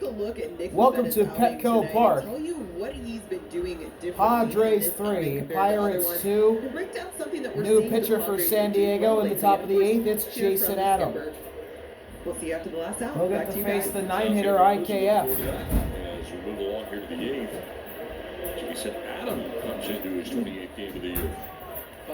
a look at Nick Welcome to Petco Park. Tell you what he's been doing differently. Padres 3, Pirates 2. Break down something that we're New seeing pitcher for San Diego in the top of the 8th. It's Jason Adam. We'll see you after the last out. He'll get to face the 9-hitter IKF. As we move along here to the 8th, Jason Adam comes into his 28th game of the year.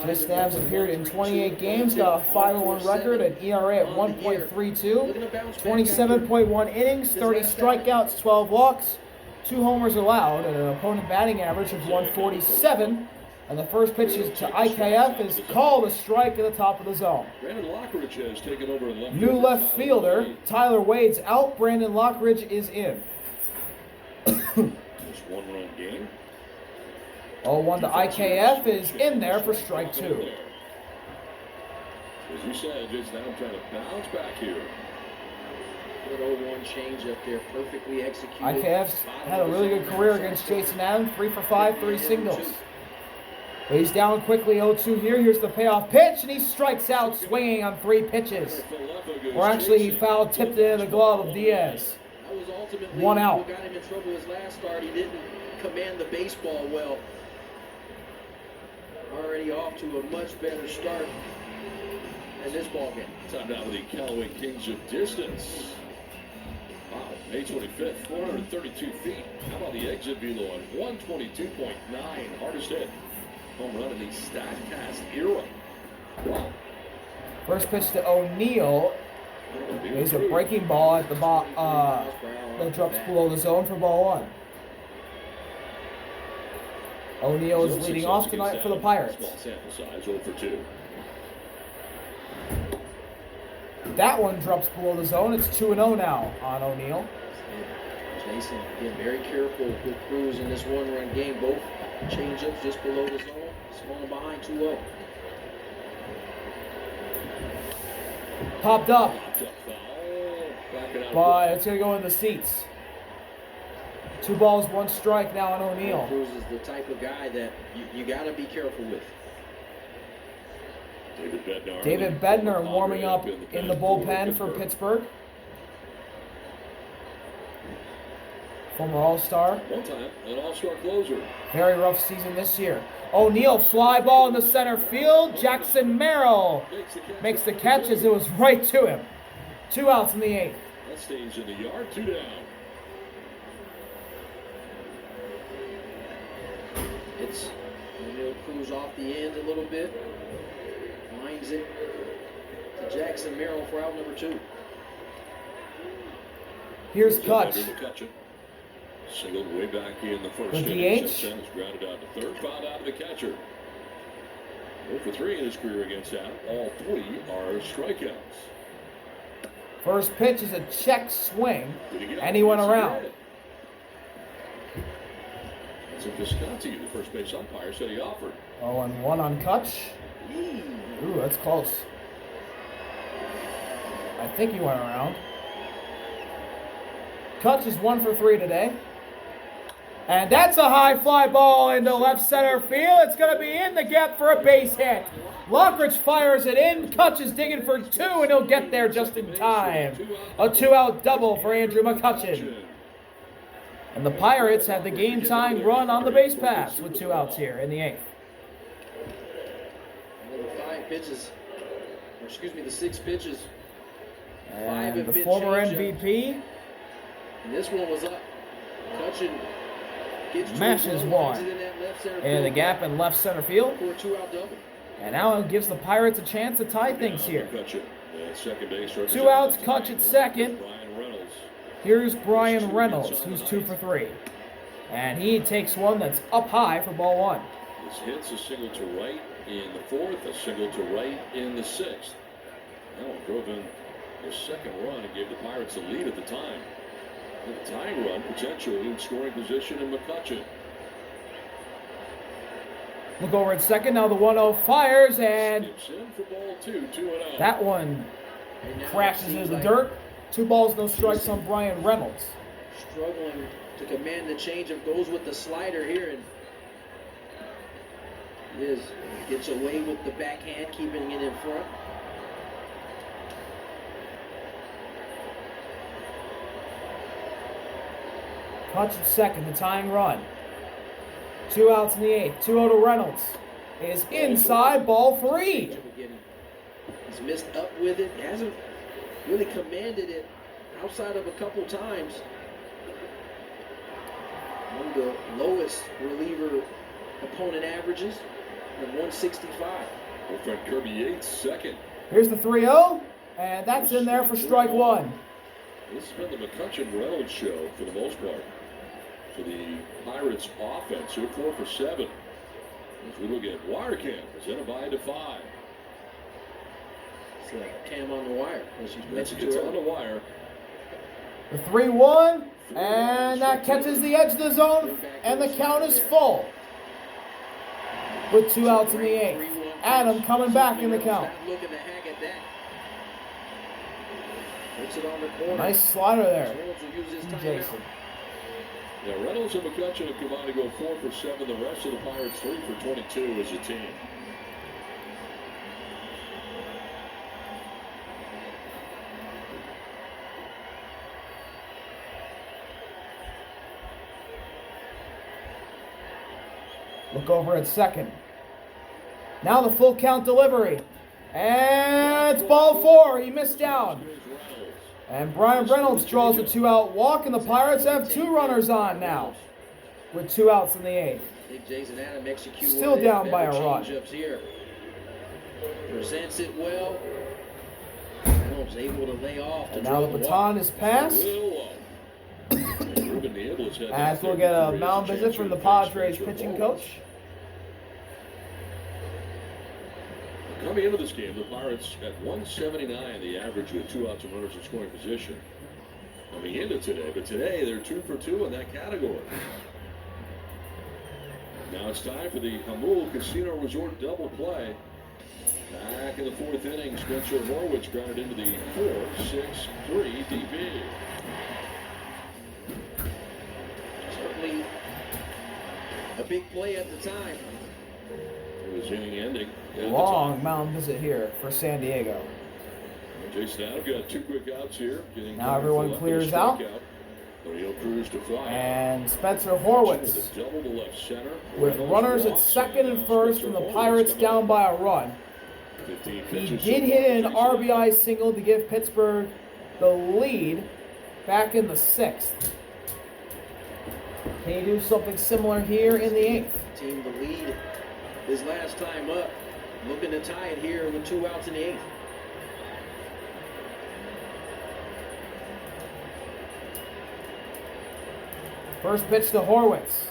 Just Stabs appeared in 28 games, got a 5-1 record, an ERA at 1.32, 27.1 innings, 30 strikeouts, 12 walks, 2 homers allowed, and an opponent batting average of 147. And the first pitch is to IKF is called a strike at the top of the zone. New left fielder, Tyler Wade's out, Brandon Lockridge is in. Just one-run game. 0-1 to IKF is in there for strike 2. As you said, Jason Adam trying to bounce back here. Good 0-1 change up there, perfectly executed. IKF's had a really good career against Jason Adam, 3 for 5, 3 singles. But he's down quickly, 0-2 here. Here's the payoff pitch, and he strikes out swinging on 3 pitches. Or actually, he foul tipped it in the glove of Diaz. That was ultimately 1 out. what got him in trouble his last start. He didn't command the baseball well. Already off to a much better start in this ballgame. Time now for the Callaway Kings of Distance. Wow, May 25th, 432 feet. How about the exit velo on 122.9? Hardest hit home run in the StatCast era. Wow. First pitch to O'Neill is a breaking ball at the that drops below the zone for ball 1. O'Neill is leading off tonight for the Pirates. That one drops below the zone. It's 2-0 now on O'Neill. Jason, again, very careful with Cruz in this one-run game. Both change-ups just below the zone. Small behind 2-0. Popped up. But it's going to go in the seats. 2 balls, 1 strike now on O'Neill. Cruz is the type of guy that you got to be careful with. David Bednar warming up in the bullpen for Pittsburgh. Former All-Star. One time, an All-Star closer. Very rough season this year. O'Neill, fly ball in the center field. Jackson Merrill makes the catch as it was right to him. 2 outs in the 8th. That stays in the yard, 2 down. It's O'Neill Cruz off the end a little bit. Lines it to Jackson Merrill for out number 2. Here's Kutch. Singled way back in the first The inning. DH. Grounded out to third, fouled out to the catcher. 0 for 3 in his career against Adam. All 3 are strikeouts. First pitch is a check swing, and he went around. It's a Visconti, the first base umpire, said he offered. 0-1 on Kutch. Ooh, that's close. I think he went around. Kutch is 1 for 3 today. And that's a high fly ball into left center field. It's going to be in the gap for a base hit. Lockridge fires it in. Kutch is digging for 2, and he'll get there just in time. A 2-out double for Andrew McCutcheon. And the Pirates have the game-tying run on the base pass with 2 outs here in the 8th. Another 5 pitches. Or excuse me, the 6 pitches. And the former MVP. And this one was up. Cutchin Mashes one in the gap in left center field. For a 2-out double. And now it gives the Pirates a chance to tie things here. 2 outs, Kutch at second. Here's Brian Reynolds, who's 2 for 3. And he takes one that's up high for ball 1. This hits a single to right in the 4th, a single to right in the 6th. That one drove in the 2nd run and gave the Pirates a lead at the time. The tying run potentially in scoring position in McCutcheon. Look over at second. Now the 1-0 fires, and in for ball 2, 2-0. that one crashes into the dirt. 2 balls, no strikes on Brian Reynolds. Struggling to command the changeup, goes with the slider here, and gets away with the backhand, keeping it in front. Hutch at second, the tying run. 2 outs in the 8th. 2-0 to Reynolds. Is inside, ball 3. He's missed up with it. He hasn't really commanded it outside of a couple times. One of the lowest reliever opponent averages at 165. Old friend Kirby Yates, second. Here's the 3-0, and that's in there for strike 1. This has been the McCutcheon-Reynolds show for the most part. For the Pirates offense, they're 4 for 7. As we look at Wirecan, presented by Defy. It's like Cam on the wire. That's gets on the wire. The 3-1, and that catches the edge of the zone, and the count is full. With 2 outs in the 8th. Adam coming back in the count. Looking to hang at that. Puts it on the corner. Nice slider there. Reynolds will use his timeout. Jason. Yeah, Reynolds and McCutcheon have combined to go 4 for 7. The rest of the Pirates 3 for 22 as a team. Look over at second. Now the full count delivery. And it's ball 4. He missed down. And Brian Reynolds draws a 2-out walk, and the Pirates have 2 runners on now. With 2 outs in the 8th. I think Jason Adam executes. Still down by a run. Here. Presents it well. Reynolds able to lay off. And now the baton is passed. As we'll get a mound visit from the Padres pitching coach. Coming into this game, the Pirates at 179, the average with 2 outs and runners in scoring position. Coming into today, but today they're 2 for 2 in that category. Now it's time for the Hamul Casino Resort double play. Back in the 4th inning, Spencer Horwitz grounded into the 4-6-3 DP. Certainly a big play at the time. It was inning ending. Long mound visit here for San Diego. Jason Adam got 2 quick outs here. Now everyone clears out. And Spencer Horwitz with runners at second and first from the Pirates down by a run. He did hit an RBI single to give Pittsburgh the lead back in the 6th. Can he do something similar here in the 8th? Team the lead his last time up. Looking to tie it here with 2 outs in the 8th. First pitch to Horwitz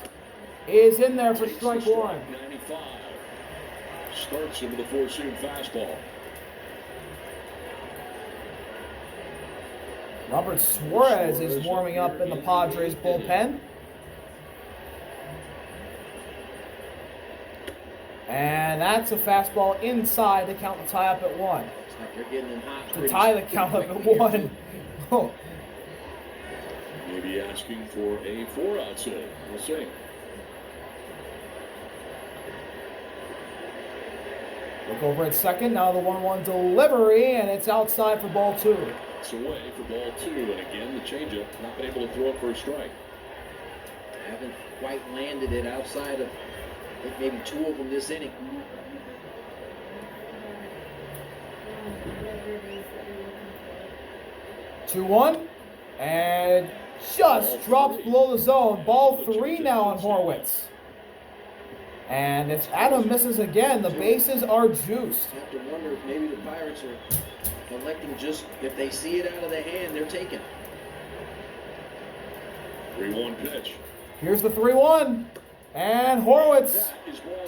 is in there for strike 1. 95. Starts him with a 4-seam fastball. Robert Suarez is warming up in the Padres bullpen. And that's a fastball inside to count the tie up at 1. It's like they're getting them hot. To tie the count up at 1. Oh. Maybe asking for a 4-out save. We'll see. Look over at second. Now the 1-1 delivery, and it's outside for ball 2. It's away for ball 2, and again the changeup not been able to throw it for a strike. Haven't quite landed it outside of, I think, maybe 2 of them this inning. Two 1, and just drops below the zone. Ball 3 now on Horwitz. And if Adam misses again, the bases are juiced. I have to wonder if maybe the Pirates are electing just, if they see it out of the hand, they're taking. 3-1 pitch. Here's the 3-1. And Horwitz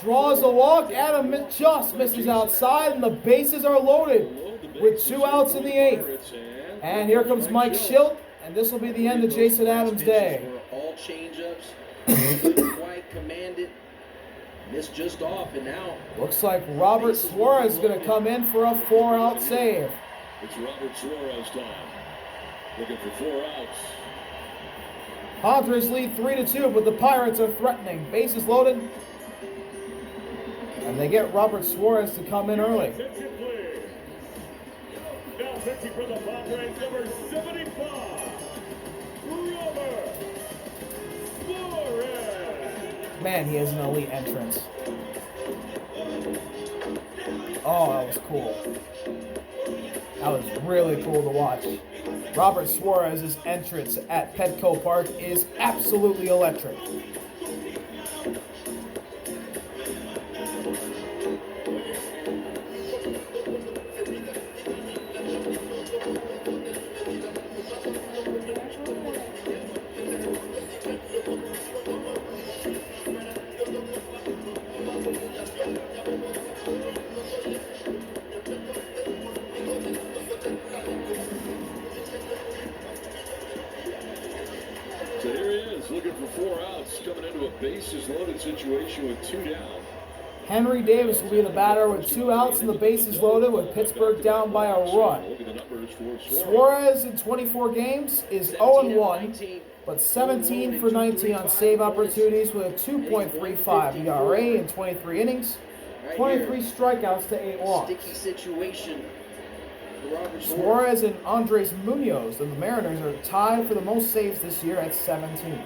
draws the walk. Adam just misses outside, and the bases are loaded with 2 outs in the 8th. And here comes Mike Schilt, and this will be the end of Jason Adams' day. All changeups, couldn't quite command it, missed just off, and now looks like Robert Suarez is going to come in for a 4-out save. It's Robert Suarez time. Looking for 4 outs. Padres lead 3-2, but the Pirates are threatening. Bases loaded. And they get Robert Suarez to come in early. Now pitching for the Padres, number 75, Robert Man, he has an elite entrance. Oh, that was cool. That was really cool to watch. Robert Suarez's entrance at Petco Park is absolutely electric. So here he is, looking for 4 outs, coming into a bases-loaded situation with 2 down. Henry Davis will be the batter with 2 outs and the bases loaded with Pittsburgh down by a run. Look at the numbers for Suarez in 24 games is 0-1, but 17 for 19 on save opportunities with a 2.35 ERA in 23 innings, 23 strikeouts to 8 walks. Sticky situation for Robert Suarez and Andres Munoz of the Mariners are tied for the most saves this year at 17.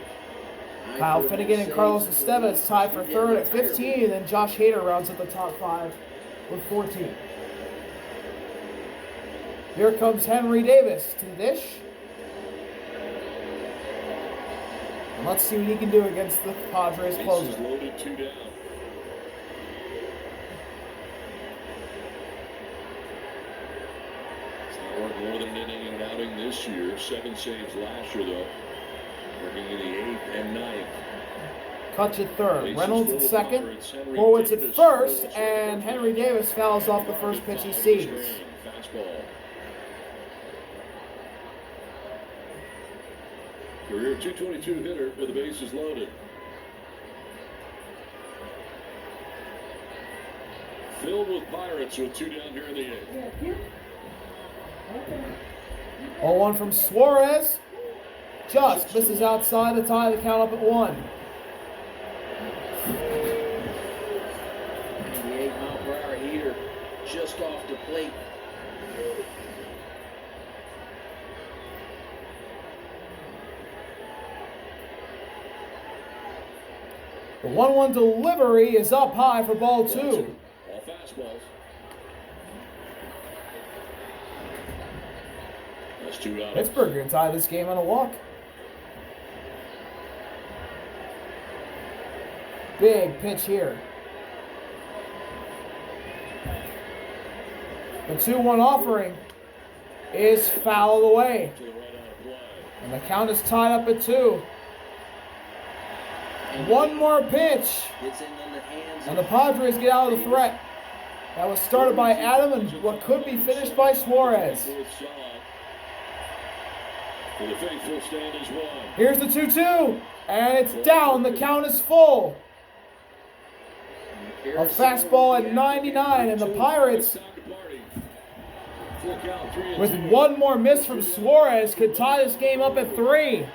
Kyle Finnegan and Carlos Estevez tied for third at 15, and then Josh Hader rounds up the top 5 with 14. Here comes Henry Davis to the dish. And let's see what he can do against the Padres closer. Bases loaded, 2 down. It's not worked more than an inning and an outing this year. 7 saves last year, though. Working in the 8th and 9th. Kutch at third, Reynolds at second, Horwitz at first, and Henry Davis fouls off the first pitch he sees. Fastball. Career .222 hitter with the bases loaded. Filled with Pirates with 2 down here in the 8th. 0-1 from Suarez. Just misses outside to tie the count up at 1. 98-mile-per-hour heater just off the plate. The 1-1 delivery is up high for ball 2. All fastballs. That's 2 out. Pittsburgh can tie this game on a walk. Big pitch here. The 2-1 offering is fouled away. To the right out of play. And the count is tied up at 2. One more pitch. It's in the hands And the Padres get out of the threat. That was started by Adam and what could be finished by Suarez. For the faithful, stand is 1. Here's the 2-2. And it's down. The count is full. A fastball at 99, and the Pirates, with one more miss from Suarez, could tie this game up at 3.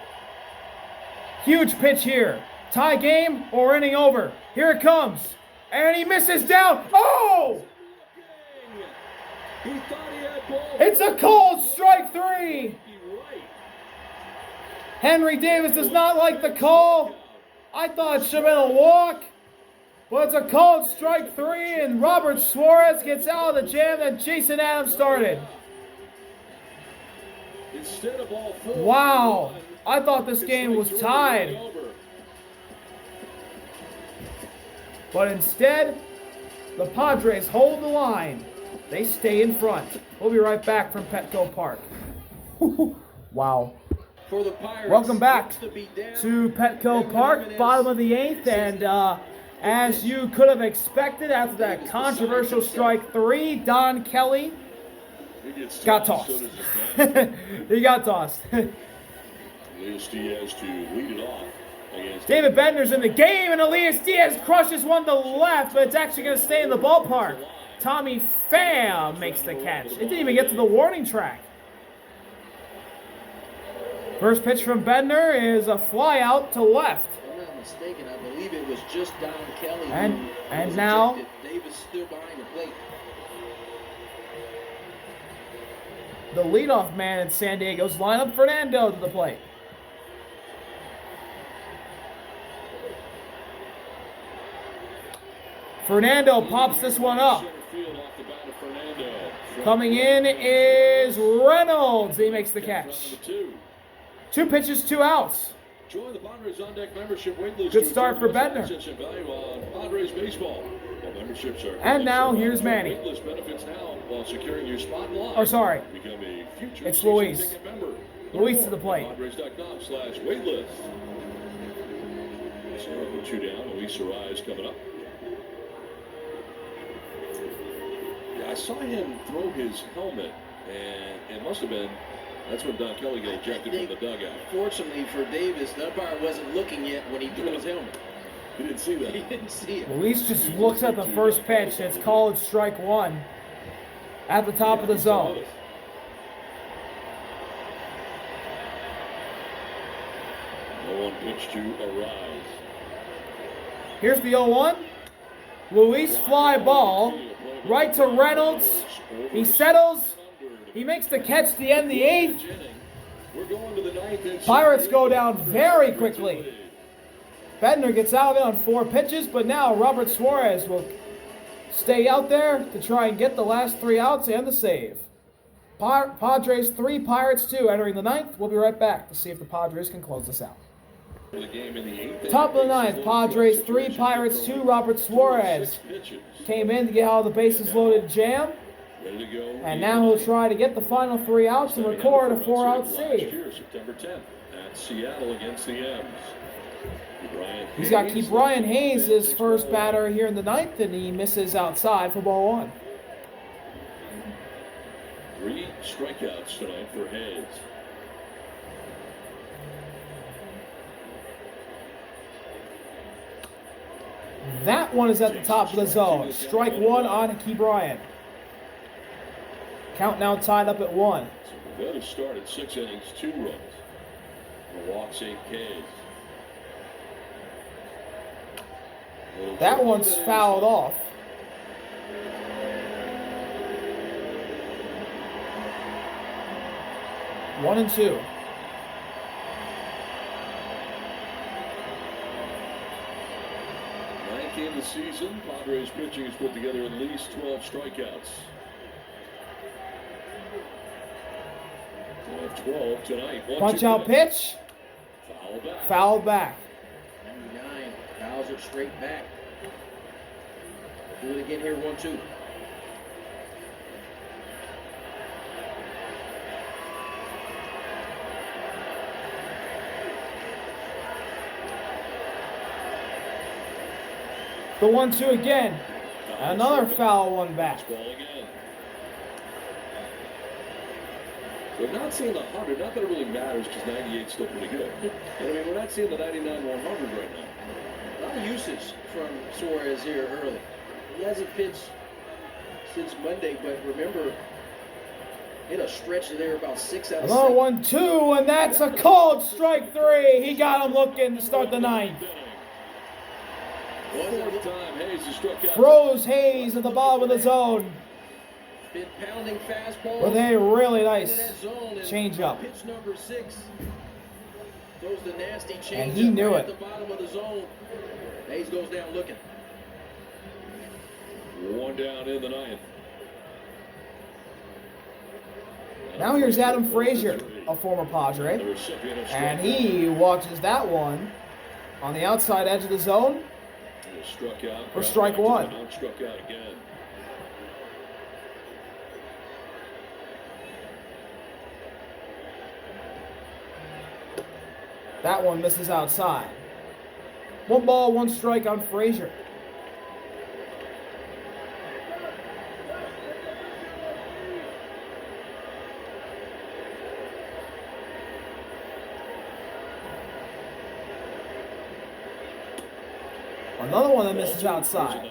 Huge pitch here. Tie game or inning over. Here it comes. And he misses down. Oh! It's a cold strike 3. Henry Davis does not like the call. I thought it should have been a walk. But it's a cold strike 3, and Robert Suarez gets out of the jam that Jason Adams started. Wow. I thought this game was tied. But instead, the Padres hold the line. They stay in front. We'll be right back from Petco Park. Wow. for the Pirates. Welcome back to Petco Park, bottom of the 8th, and as you could have expected after that controversial strike 3, Don Kelly got tossed. He got tossed. Elias Diaz to lead it off. David Bednar's in the game, and Elias Diaz crushes one to left, but it's actually going to stay in the ballpark. Tommy Pham makes the catch. It didn't even get to the warning track. First pitch from Bednar is a fly out to left. If I'm not mistaken, I believe it was just Don Kelly. And now Davis still behind the plate. the leadoff man in San Diego's lineup, Fernando, to the plate. Fernando pops this one up. Center field off the bat of Fernando. Coming in is Reynolds. He makes the catch. Number 2. 2 pitches, 2 outs. Join the Padres on deck membership waitlist. Good start for Bednar. Access and value on Padres baseball. Well, memberships are And now here's Manny. Waitlist benefits now while securing your spot in line. Oh, sorry. Become a future It's season Luis. ticket member. Luis to the plate. Padres.com/waitlist. So number 2 down. Luis Suarez coming up. Yeah, I saw him throw his helmet, and it must have been. That's when Don Kelly got ejected from the dugout. Fortunately for Davis, the umpire wasn't looking yet when he threw his helmet. He didn't see that. He didn't see it. Luis just looks at the first pitch. It's called strike 1 at the top of the zone. No one pitch to Arise. Here's the 0-1. Luis fly ball right to Reynolds. He settles. He makes the catch to end the 8th. We're going to the 9th. Pirates go down very quickly. Bednar gets out of it on 4 pitches, but now Robert Suarez will stay out there to try and get the last 3 outs and the save. Padres 3, Pirates 2 entering the 9th. We'll be right back to see if the Padres can close this out. Top of the 9th, Padres 3, Pirates 2. Robert Suarez came in to get out of the bases loaded jam. And now he'll try to get the final 3 outs and record a 4-out save. September 10th at Seattle against the M's. He's got Brian Hayes, his first batter here in the 9th, and he misses outside for ball 1. 3 strikeouts tonight for Hayes. That one is at the top of the zone. Strike 1 on Bryant. Count now tied up at 1. So we've got to start at 6 innings, 2 runs. The walks, 8 Ks. That one's fouled off. One and 2. Ninth game of the season, Padres pitching has put together at least 12 strikeouts. 12 tonight. Punch out pitch. Foul back. Fouled back. 99. Fouls it straight back. Do it again here, 1-2. The 1-2 again. Another foul one back. Ball again. We're not seeing the 100. Not that it really matters because 98 is still pretty good. I mean, we're not seeing the 99 100 right now. A lot of usage from Suarez here early. He hasn't pitched since Monday, but remember, hit a stretch there about 6 out of 7. Another 1-2, and that's a cold strike 3. He got him looking to start the 9th. Fourth time, Hayes has struck out. Froze Hayes at the bottom of the zone Been pounding fastballs with a really nice into that zone, and changeup. pitch number 6 throws the nasty changeup And he knew right it. at the bottom of the zone. Hayes goes down looking. 1 down in the 9th. Now here's Adam Frazier, a former Padre, The recipient of and he watches that one on the outside edge of the zone. struck out. For strike 1. Struck out again. That one misses outside. 1 ball, 1 strike on Frazier. Another one that misses outside.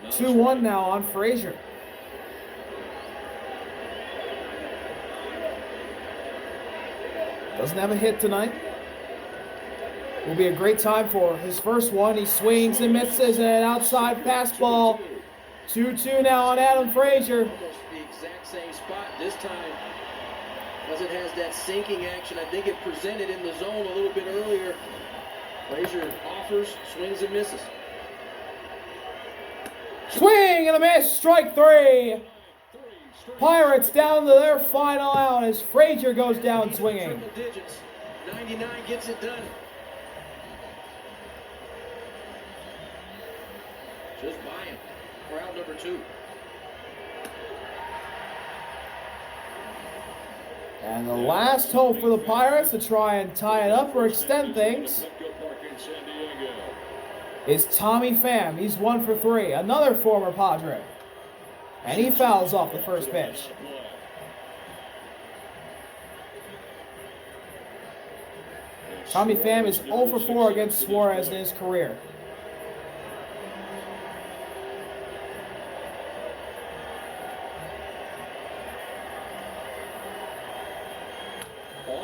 2-1 now on Frazier. Doesn't have a hit tonight. Will be a great time for his first one. He swings and misses, and an outside fastball. 2-2 now on Adam Frazier. Almost the exact same spot this time, because it has that sinking action. I think it presented in the zone a little bit earlier. Frazier offers, swings and misses. Swing and a miss. Strike 3. Pirates down to their final out as Frazier goes down swinging. Triple digits. 99 gets it done. Just buying. Crowd number 2. And the last hope for the Pirates to try and tie it up or extend things is Tommy Pham. He's 1 for 3, another former Padre. And he fouls off the first pitch. Tommy Pham is 0 for 4 against Suarez in his career.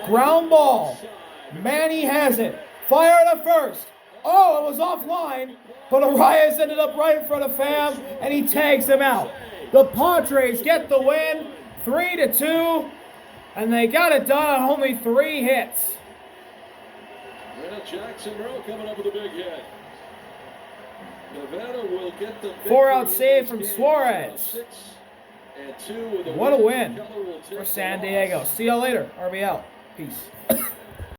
Ground ball. Manny has it. Fire to first. Oh, it was offline, but Arias ended up right in front of Pham, and he tags him out. The Padres get the win, 3-2, and they got it done on only 3 hits. Well, Jackson Rowe coming up with a big hit. Nevada will get the 4-out save from Suarez. 6-2 with What a win for San Diego. See y'all later. RB out. Peace.